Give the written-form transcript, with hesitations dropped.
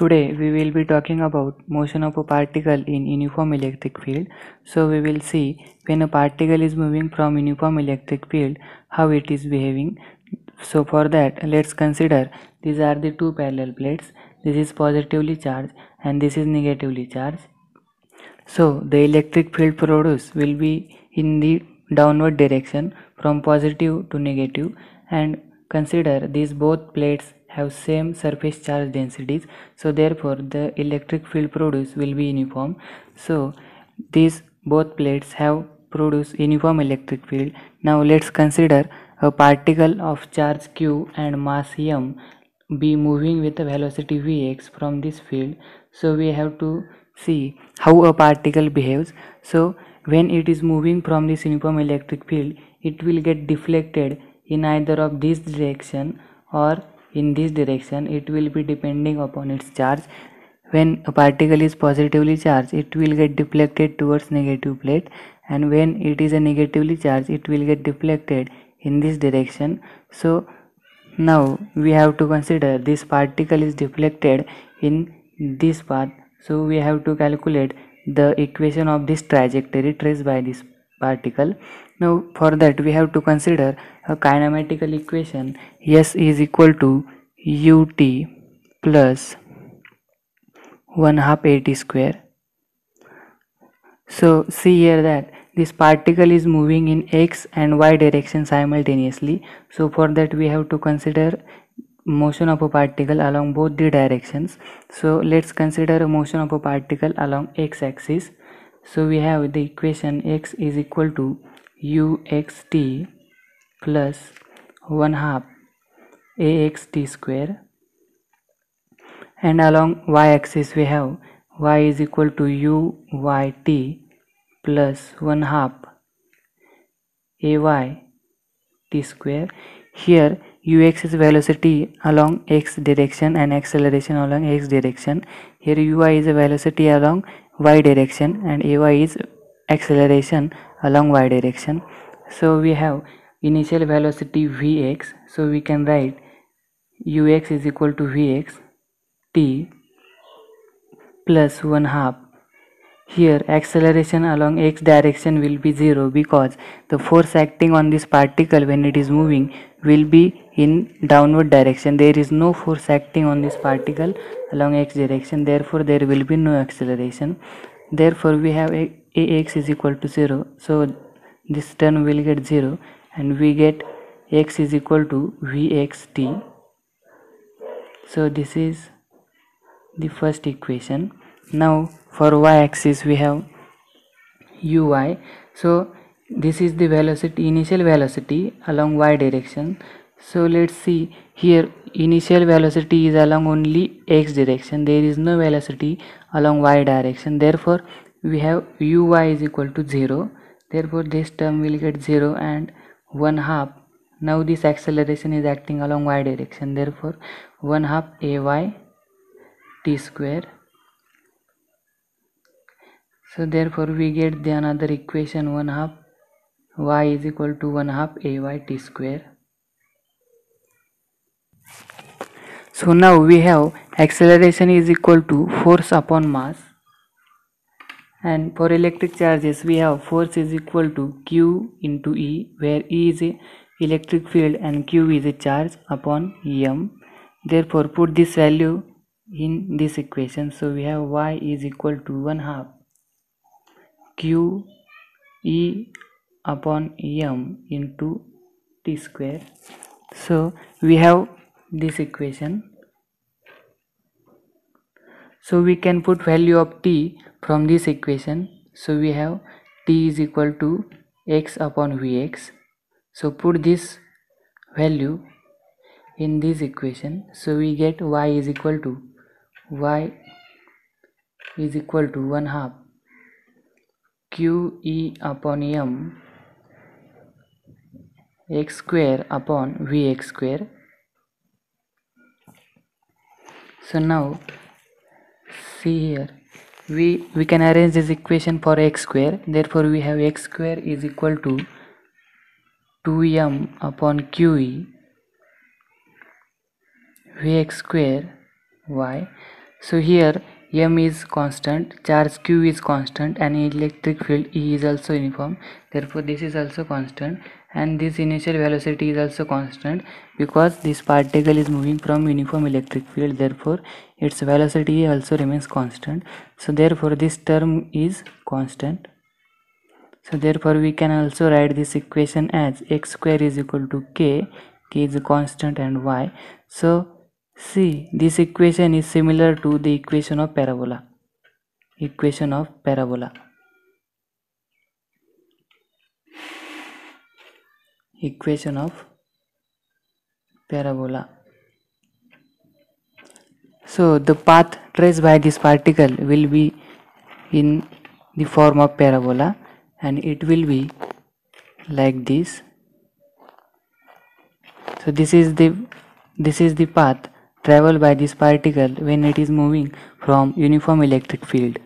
Today we will be talking about motion of a particle in uniform electric field. So we will see when a particle is moving from uniform electric field how it is behaving. So for that let's consider these are the two parallel plates. This is positively charged and this is negatively charged. So the electric field produced will be in the downward direction from positive to negative, and consider these both plates have same surface charge densities, so therefore the electric field produced will be uniform. So these both plates have produced uniform electric field. Now let's consider a particle of charge q and mass m be moving with a velocity vx from this field. So we have to see how a particle behaves. So when it is moving from this uniform electric field, it will get deflected in either of this direction or in this direction. It will be depending upon its charge. When a particle is positively charged, it will get deflected towards negative plate, and when it is a negatively charged, it will get deflected in this direction. So now we have to consider this particle is deflected in this path, so we have to calculate the equation of this trajectory traced by this particle. Now for that we have to consider a kinematical equation. S is equal to ut plus 1 half at square. So see here that this particle is moving in x and y direction simultaneously. So for that we have to consider motion of a particle along both the directions. So let's consider a motion of a particle along x axis. So we have the equation x is equal to uxt plus 1 half axt square, and along y axis we have y is equal to uyt plus 1 half ay t square. Here ux is velocity along x direction and acceleration along x direction. Here uy is a velocity along y direction and ay is acceleration along y direction. So we have initial velocity vx, so we can write ux is equal to vx t plus 1 half. Here acceleration along x direction will be 0 because the force acting on this particle when it is moving will be in downward direction. There is no force acting on this particle along x direction, therefore there will be no acceleration. Therefore we have ax is equal to 0, so this term will get 0 and we get x is equal to vxt. So this is the first equation. Now for y axis we have uy, so this is the velocity, initial velocity along y direction. So let's see here, initial velocity is along only x direction, there is no velocity along y direction, therefore we have uy is equal to 0, therefore this term will get 0 and 1 half. Now this acceleration is acting along y direction, therefore 1 half ay t square. So therefore we get the another equation 1 half y is equal to 1 half ay t square. So now we have acceleration is equal to force upon mass, and for electric charges we have force is equal to q into E, where E is a electric field and q is a charge upon m. Therefore put this value in this equation, so we have y is equal to 1 half q E upon m into t square. So we have this equation, so we can put value of t from this equation. So we have t is equal to x upon vx, so put this value in this equation, so we get y is equal to 1 half q E upon m x square upon vx square. So now see here, we can arrange this equation for x square, therefore we have x square is equal to 2m upon qe vx square y. So here m is constant, charge q is constant, and electric field E is also uniform, therefore this is also constant, and this initial velocity is also constant because this particle is moving from uniform electric field, therefore its velocity also remains constant. So therefore this term is constant. So therefore we can also write this equation as x square is equal to k is a constant, and y. So see, this equation is similar to the equation of parabola. Equation of parabola. Equation of parabola. So the path traced by this particle will be in the form of parabola, and it will be like this. So this is the path traveled by this particle when it is moving from uniform electric field.